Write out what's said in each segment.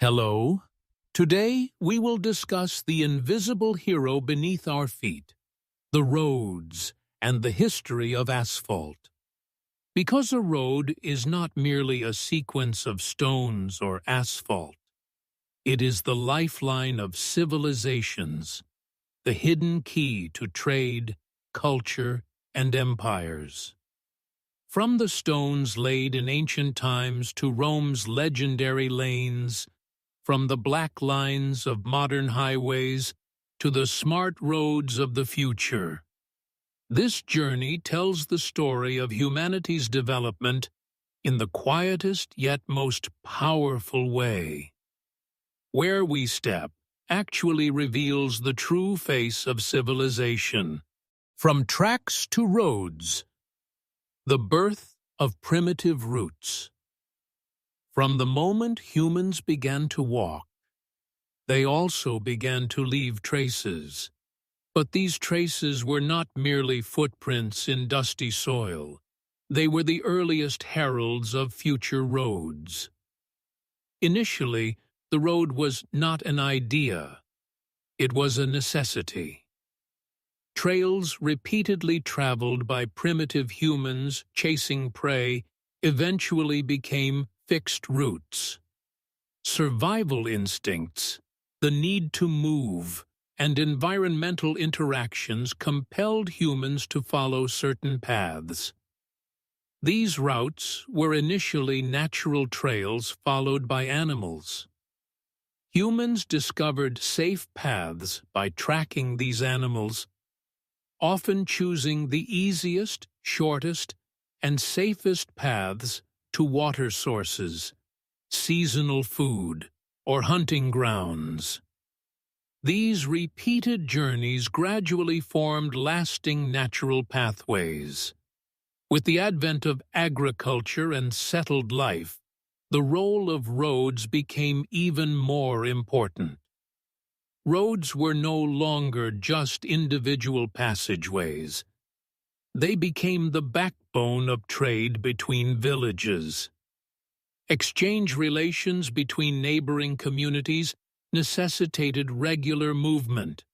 Hello. Today we will discuss the invisible hero beneath our feet, the roads, and the history of asphalt. Because a road is not merely a sequence of stones or asphalt, it is the lifeline of civilizations, the hidden key to trade, culture, and empires. From the stones laid in ancient times to Rome's legendary lanes, from the black lines of modern highways to the smart roads of the future, this journey tells the story of humanity's development in the quietest yet most powerful way. Where we step actually reveals the true face of civilization. From tracks to roads, the birth of primitive roots. From the moment humans began to walk, they also began to leave traces. But these traces were not merely footprints in dusty soil. They were the earliest heralds of future roads. Initially, the road was not an idea. It was a necessity. Trails repeatedly traveled by primitive humans chasing prey eventually became fixed routes. Survival instincts, the need to move, and environmental interactions compelled humans to follow certain paths. These routes were initially natural trails followed by animals. Humans discovered safe paths by tracking these animals, often choosing the easiest, shortest, and safest paths to water sources, seasonal food, or hunting grounds. These repeated journeys gradually formed lasting natural pathways. With the advent of agriculture and settled life, the role of roads became even more important. Roads were no longer just individual passageways. They became the backbone of trade between villages. Exchange relations between neighboring communities necessitated regular movement,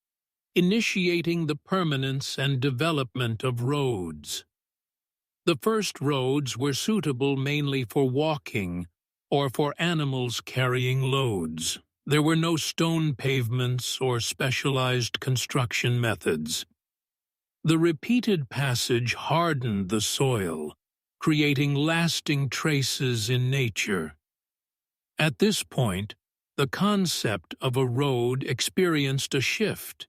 initiating the permanence and development of roads. The first roads were suitable mainly for walking or for animals carrying loads. There were no stone pavements or specialized construction methods. The repeated passage hardened the soil, creating lasting traces in nature. At this point, the concept of a road experienced a shift.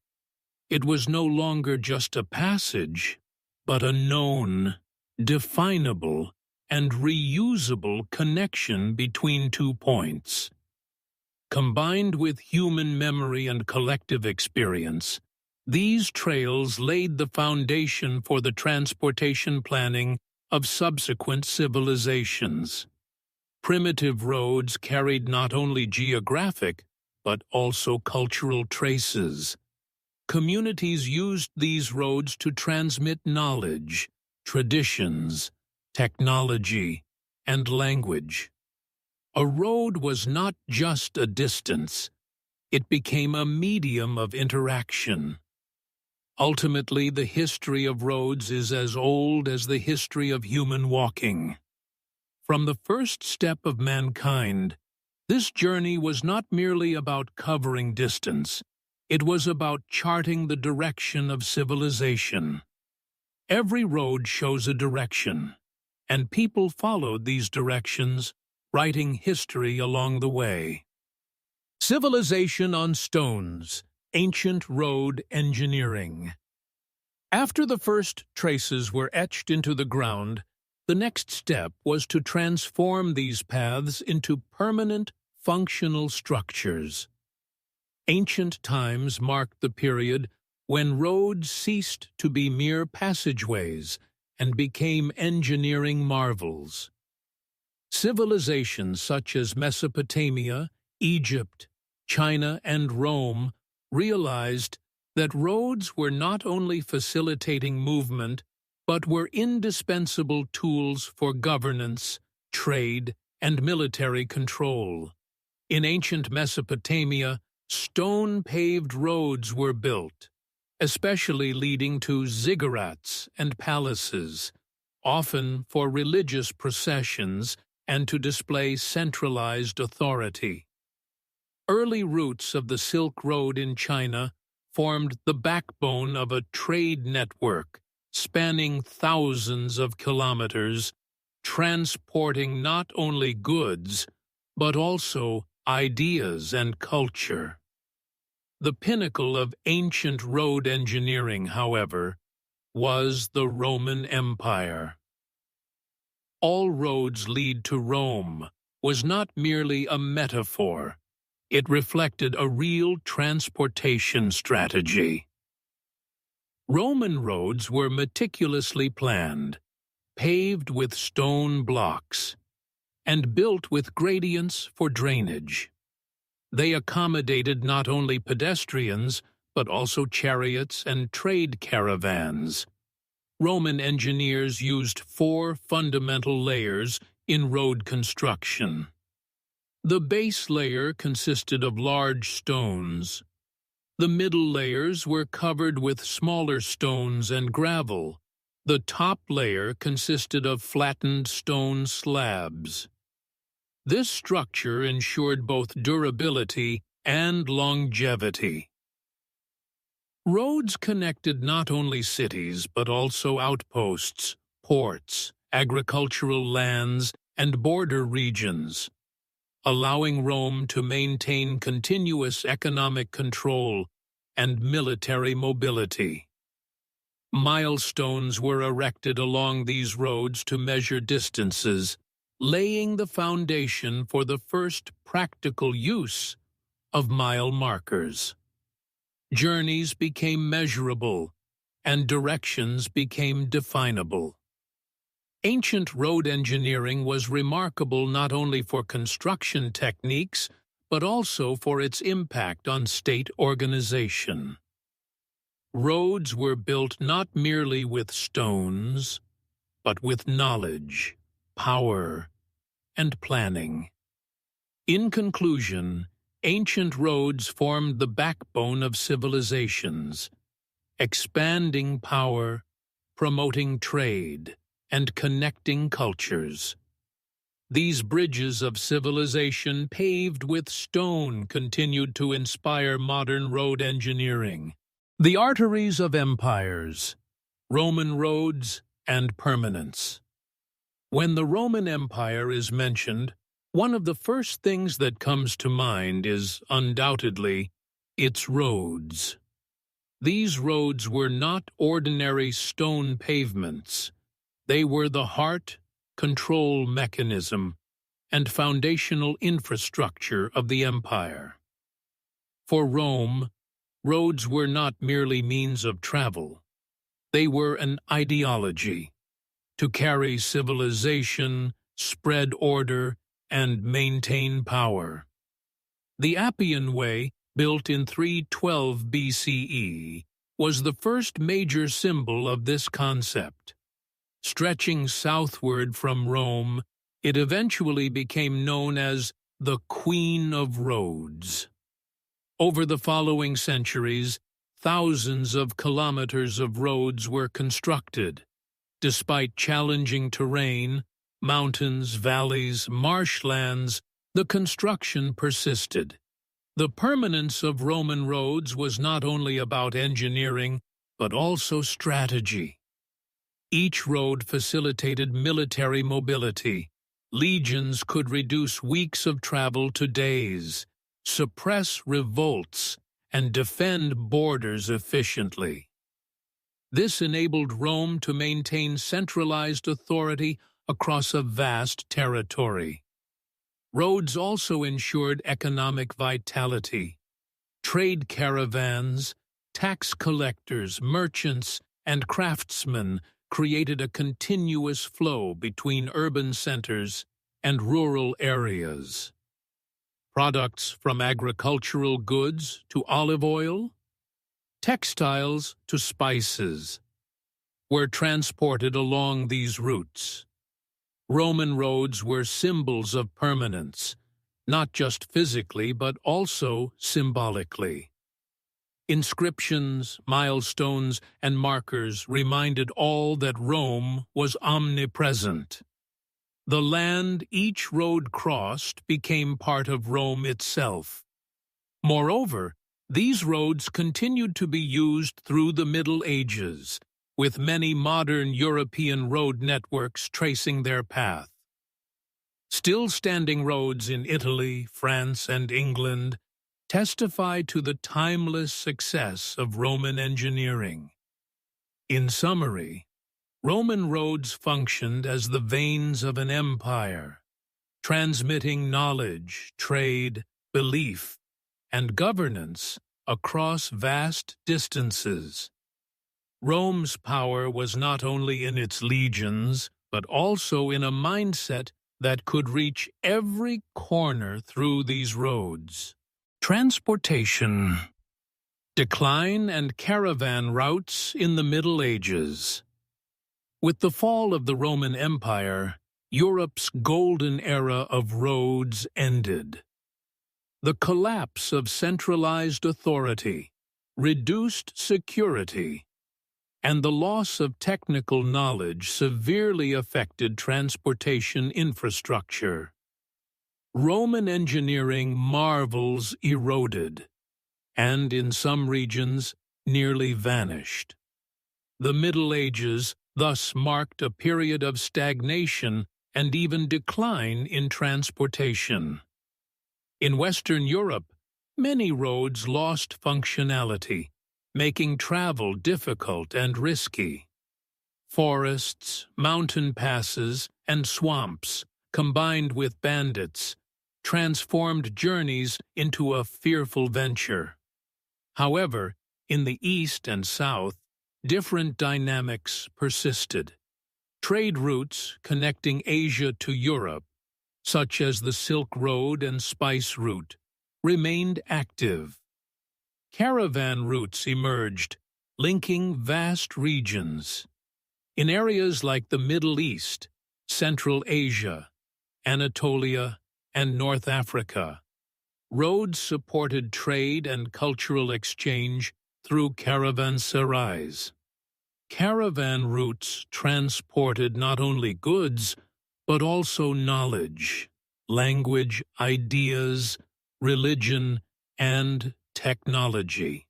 It was no longer just a passage, but a known, definable, and reusable connection between two points. Combined with human memory and collective experience, these trails laid the foundation for the transportation planning of subsequent civilizations. Primitive roads carried not only geographic, but also cultural traces. Communities used these roads to transmit knowledge, traditions, technology, and language. A road was not just a distance, it became a medium of interaction. Ultimately, the history of roads is as old as the history of human walking. From the first step of mankind, this journey was not merely about covering distance, it was about charting the direction of civilization. Every road shows a direction, and people followed these directions, writing history along the way. Civilization on stones, ancient road engineering. After the first traces were etched into the ground, the next step was to transform these paths into permanent, functional structures. Ancient times marked the period when roads ceased to be mere passageways and became engineering marvels. Civilizations such as Mesopotamia, Egypt, China, and Rome realized that roads were not only facilitating movement, but were indispensable tools for governance, trade, and military control. In ancient Mesopotamia, stone-paved roads were built, especially leading to ziggurats and palaces, often for religious processions and to display centralized authority. Early routes of the Silk Road in China formed the backbone of a trade network spanning thousands of kilometers, transporting not only goods, but also ideas and culture. The pinnacle of ancient road engineering, however, was the Roman Empire. "All roads lead to Rome" was not merely a metaphor. It reflected a real transportation strategy. Roman roads were meticulously planned, paved with stone blocks, and built with gradients for drainage. They accommodated not only pedestrians, but also chariots and trade caravans. Roman engineers used 4 fundamental layers in road construction. The base layer consisted of large stones. The middle layers were covered with smaller stones and gravel. The top layer consisted of flattened stone slabs. This structure ensured both durability and longevity. Roads connected not only cities but also outposts, ports, agricultural lands, and border regions, allowing Rome to maintain continuous economic control and military mobility. Milestones were erected along these roads to measure distances, laying the foundation for the first practical use of mile markers. Journeys became measurable, and directions became definable. Ancient road engineering was remarkable not only for construction techniques, but also for its impact on state organization. Roads were built not merely with stones, but with knowledge, power, and planning. In conclusion, ancient roads formed the backbone of civilizations, expanding power, promoting trade, and connecting cultures. These bridges of civilization paved with stone continued to inspire modern road engineering. The arteries of empires, Roman roads, and permanence. When the Roman Empire is mentioned, one of the first things that comes to mind is, undoubtedly, its roads. These roads were not ordinary stone pavements. They were the heart, control mechanism, and foundational infrastructure of the empire. For Rome, roads were not merely means of travel. They were an ideology to carry civilization, spread order, and maintain power. The Appian Way, built in 312 BCE, was the first major symbol of this concept. Stretching southward from Rome, it eventually became known as the Queen of Roads. Over the following centuries, thousands of kilometers of roads were constructed. Despite challenging terrain, mountains, valleys, marshlands, the construction persisted. The permanence of Roman roads was not only about engineering, but also strategy. Each road facilitated military mobility. Legions could reduce weeks of travel to days, suppress revolts, and defend borders efficiently. This enabled Rome to maintain centralized authority across a vast territory. Roads also ensured economic vitality. Trade caravans, tax collectors, merchants, and craftsmen created a continuous flow between urban centers and rural areas. Products from agricultural goods to olive oil, textiles to spices, were transported along these routes. Roman roads were symbols of permanence. not just physically but also symbolically. Inscriptions, milestones, and markers reminded all that Rome was omnipresent. The land each road crossed became part of Rome itself. Moreover, these roads continued to be used through the Middle Ages, with many modern European road networks tracing their path. Still standing roads in Italy, France, and England testify to the timeless success of Roman engineering. In summary, Roman roads functioned as the veins of an empire, transmitting knowledge, trade, belief, and governance across vast distances. Rome's power was not only in its legions, but also in a mindset that could reach every corner through these roads. Transportation. Decline and caravan routes in the Middle Ages. With the fall of the Roman Empire, Europe's golden era of roads ended. The collapse of centralized authority, reduced security, and the loss of technical knowledge severely affected transportation infrastructure. Roman engineering marvels eroded, and in some regions nearly vanished. The Middle Ages thus marked a period of stagnation and even decline in transportation. In Western Europe, many roads lost functionality, making travel difficult and risky. Forests, mountain passes, and swamps, combined with bandits, transformed journeys into a fearful venture. However, in the East and South, different dynamics persisted. Trade routes connecting Asia to Europe, such as the Silk Road and Spice Route, remained active. Caravan routes emerged, linking vast regions. In areas like the Middle East, Central Asia, Anatolia, and North Africa, roads supported trade and cultural exchange through caravanserais. Caravan routes transported not only goods, but also knowledge, language, ideas, religion, and technology.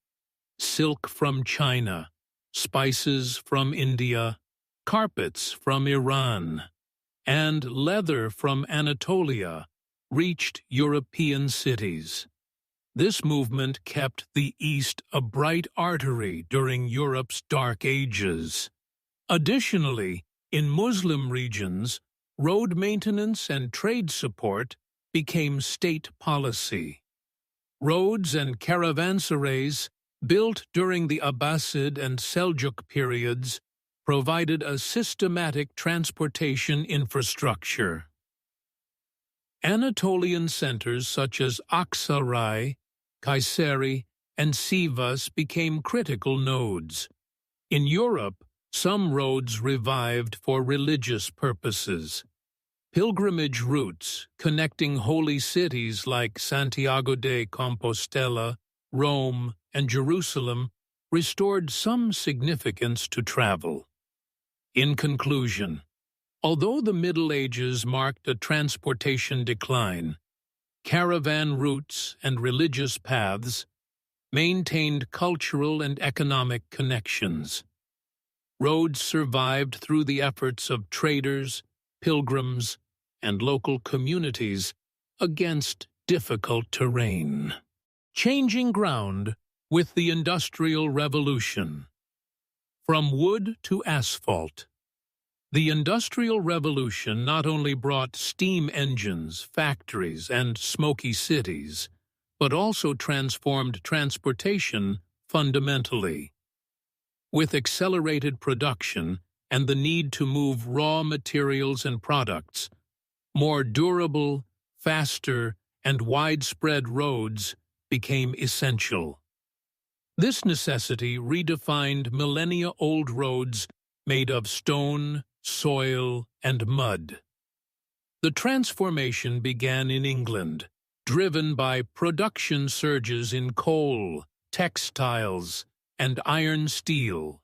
Silk from China, spices from India, carpets from Iran, and leather from Anatolia reached European cities. This movement kept the East a bright artery during Europe's dark ages. Additionally, in Muslim regions, road maintenance and trade support became state policy. Roads and caravanserais, built during the Abbasid and Seljuk periods, provided a systematic transportation infrastructure. Anatolian centers such as Aksaray, Kayseri, and Sivas became critical nodes. In Europe, some roads revived for religious purposes. Pilgrimage routes connecting holy cities like Santiago de Compostela, Rome, and Jerusalem restored some significance to travel. In conclusion, although the Middle Ages marked a transportation decline, caravan routes and religious paths maintained cultural and economic connections. Roads survived through the efforts of traders, pilgrims, and local communities against difficult terrain. Changing ground with the Industrial Revolution. From wood to asphalt. The Industrial Revolution not only brought steam engines, factories, and smoky cities, but also transformed transportation fundamentally. With accelerated production and the need to move raw materials and products, more durable, faster, and widespread roads became essential. This necessity redefined millennia-old roads made of stone, soil, and mud. The transformation began in England, driven by production surges in coal, textiles, and iron steel.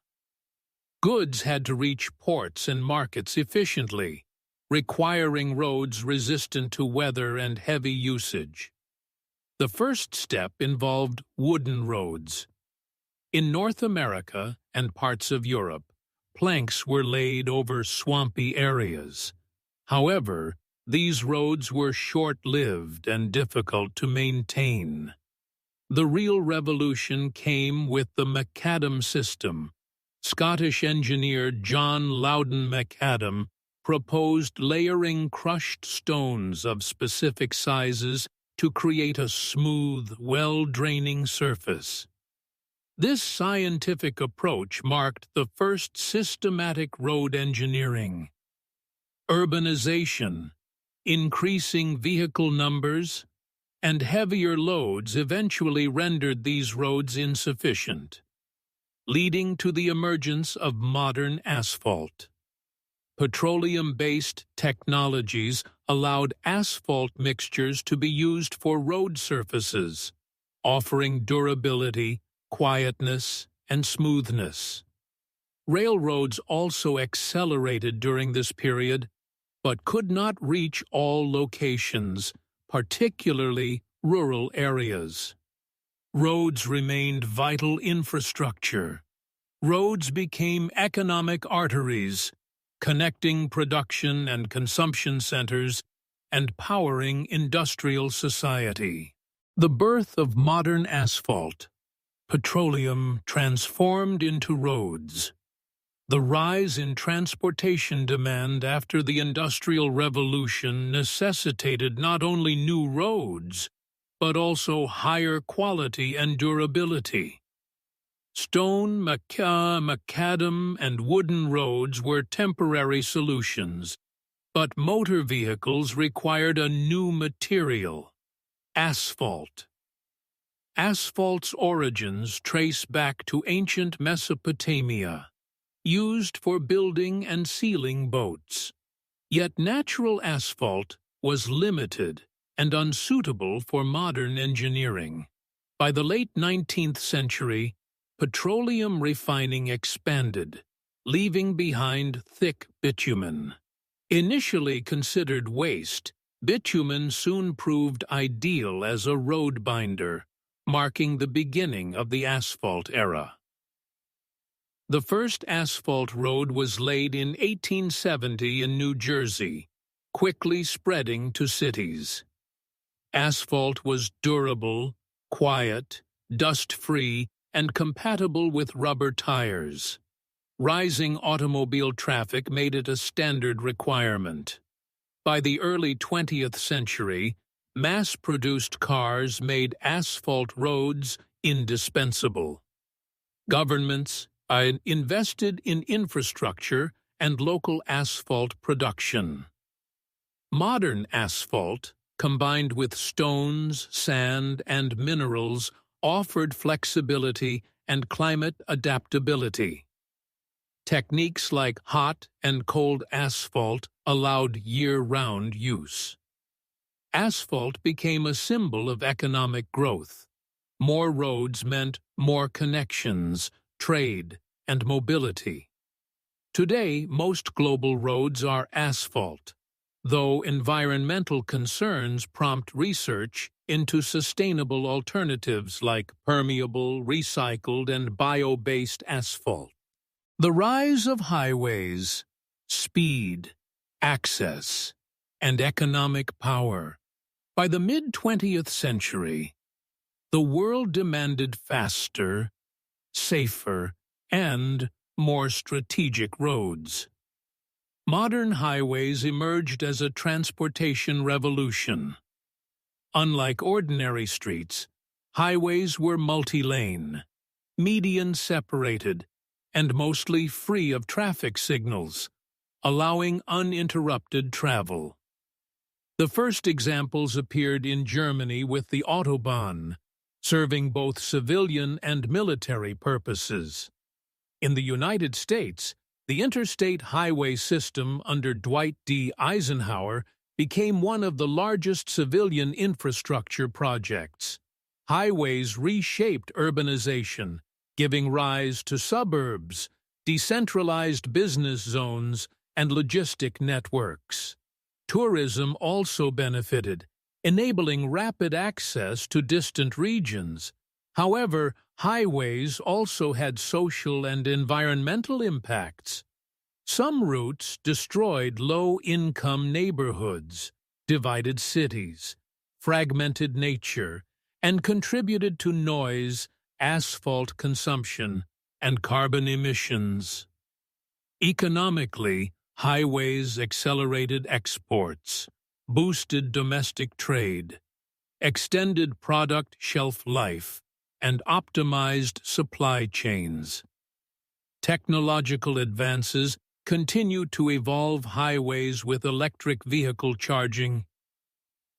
Goods had to reach ports and markets efficiently, requiring roads resistant to weather and heavy usage. The first step involved wooden roads. In North America and parts of Europe, planks were laid over swampy areas. However, these roads were short-lived and difficult to maintain. The real revolution came with the macadam system. Scottish engineer John Loudon Macadam proposed layering crushed stones of specific sizes to create a smooth, well-draining surface. This scientific approach marked the first systematic road engineering. Urbanization, increasing vehicle numbers, and heavier loads eventually rendered these roads insufficient, leading to the emergence of modern asphalt. Petroleum-based technologies allowed asphalt mixtures to be used for road surfaces, offering durability, quietness, and smoothness. Railroads also accelerated during this period, but could not reach all locations, particularly rural areas. Roads remained vital infrastructure. Roads became economic arteries, connecting production and consumption centers and powering industrial society. The birth of modern asphalt. Petroleum transformed into roads. The rise in transportation demand after the Industrial Revolution necessitated not only new roads, but also higher quality and durability. Stone, macadam, and wooden roads were temporary solutions, but motor vehicles required a new material: asphalt. Asphalt's origins trace back to ancient Mesopotamia, used for building and sealing boats. Yet natural asphalt was limited and unsuitable for modern engineering. By the late 19th century, petroleum refining expanded, leaving behind thick bitumen. Initially considered waste, bitumen soon proved ideal as a road binder, marking the beginning of the asphalt era. The first asphalt road was laid in 1870 in New Jersey, quickly spreading to cities. Asphalt was durable, quiet, dust-free, and compatible with rubber tires. Rising automobile traffic made it a standard requirement. By the early 20th century, mass-produced cars made asphalt roads indispensable. Governments invested in infrastructure and local asphalt production. Modern asphalt, combined with stones, sand, and minerals, offered flexibility and climate adaptability. Techniques like hot and cold asphalt allowed year-round use. Asphalt became a symbol of economic growth. More roads meant more connections, trade, and mobility. Today, most global roads are asphalt, though environmental concerns prompt research into sustainable alternatives like permeable, recycled, and bio-based asphalt. The rise of highways, speed, access, and economic power. By the mid-20th century, the world demanded faster, safer, and more strategic roads. Modern highways emerged as a transportation revolution. Unlike ordinary streets, highways were multi-lane, median-separated, and mostly free of traffic signals, allowing uninterrupted travel. The first examples appeared in Germany with the Autobahn, serving both civilian and military purposes. In the United States, the interstate highway system under Dwight D. Eisenhower became one of the largest civilian infrastructure projects. Highways reshaped urbanization, giving rise to suburbs, decentralized business zones, and logistic networks. Tourism also benefited, enabling rapid access to distant regions. However, highways also had social and environmental impacts. Some routes destroyed low-income neighborhoods, divided cities, fragmented nature, and contributed to noise, asphalt consumption, and carbon emissions. Economically, highways accelerated exports, boosted domestic trade, extended product shelf life, and optimized supply chains. Technological advances continue to evolve highways with electric vehicle charging,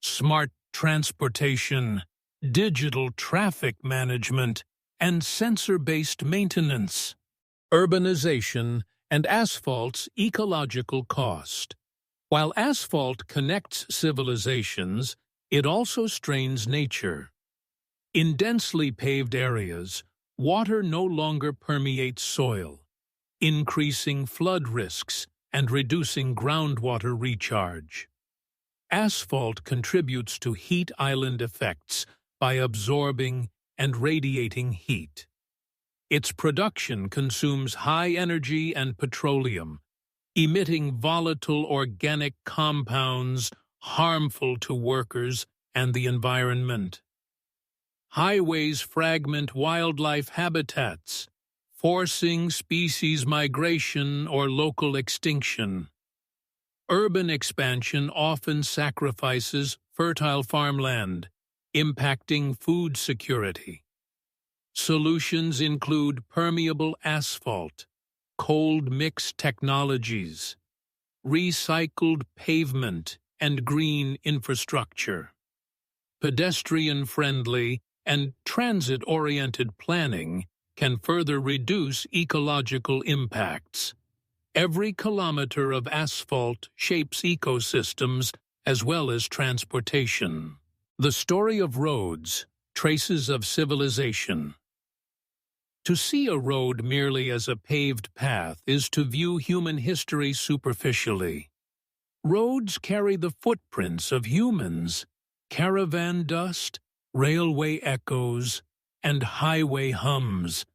smart transportation, digital traffic management, and sensor-based maintenance. Urbanization and asphalt's ecological cost. While asphalt connects civilizations, it also strains nature. In densely paved areas, water no longer permeates soil, increasing flood risks and reducing groundwater recharge. Asphalt contributes to heat island effects by absorbing and radiating heat. Its production consumes high energy and petroleum, emitting volatile organic compounds harmful to workers and the environment. Highways fragment wildlife habitats, forcing species migration or local extinction. Urban expansion often sacrifices fertile farmland, impacting food security. Solutions include permeable asphalt, cold mix technologies, recycled pavement, and green infrastructure. Pedestrian-friendly and transit-oriented planning can further reduce ecological impacts. Every kilometer of asphalt shapes ecosystems as well as transportation. The story of roads, traces of civilization. To see a road merely as a paved path is to view human history superficially. Roads carry the footprints of humans, caravan dust, railway echoes, and highway hums,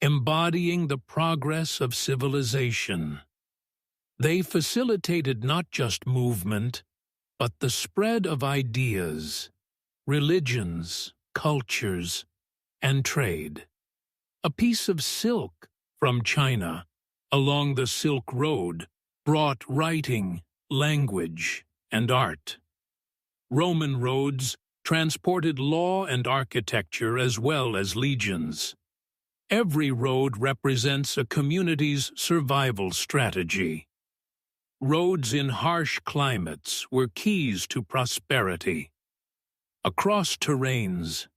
embodying the progress of civilization. They facilitated not just movement, but the spread of ideas, religions, cultures, and trade. A piece of silk from China along the Silk Road brought writing, language, and art. Roman roads transported law and architecture as well as legions. Every road represents a community's survival strategy. Roads in harsh climates were keys to prosperity. Across terrains,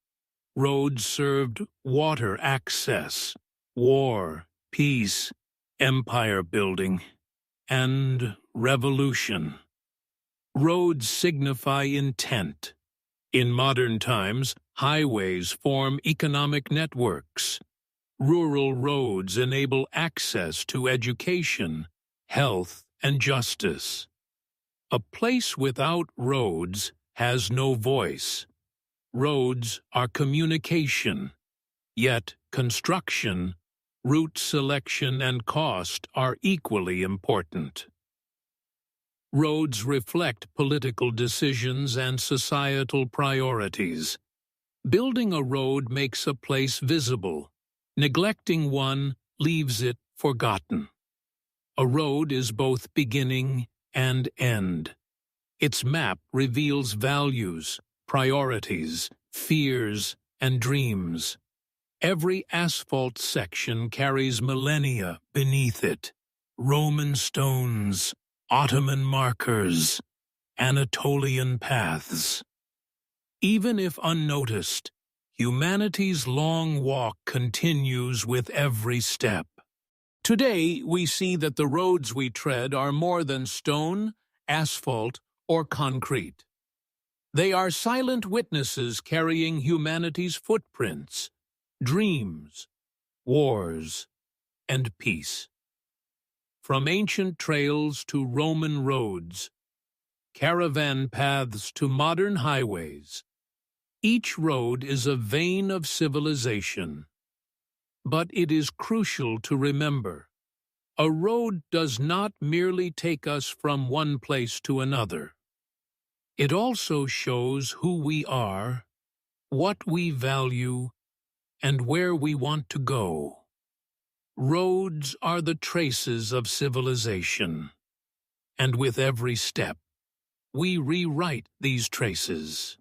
roads served water access, war, peace, empire building, and revolution. Roads signify intent. In modern times, highways form economic networks. Rural roads enable access to education, health, and justice. A place without roads has no voice. Roads are communication, yet construction, route selection, and cost are equally important. Roads reflect political decisions and societal priorities. Building a road makes a place visible. Neglecting one leaves it forgotten. A road is both beginning and end. Its map reveals values, priorities, fears, and dreams. Every asphalt section carries millennia beneath it. Roman stones, Ottoman markers, Anatolian paths. Even if unnoticed, humanity's long walk continues with every step. Today, we see that the roads we tread are more than stone, asphalt, or concrete. They are silent witnesses carrying humanity's footprints, dreams, wars, and peace. From ancient trails to Roman roads, caravan paths to modern highways, each road is a vein of civilization. But it is crucial to remember, a road does not merely take us from one place to another. It also shows who we are, what we value, and where we want to go. Roads are the traces of civilization, and with every step, we rewrite these traces.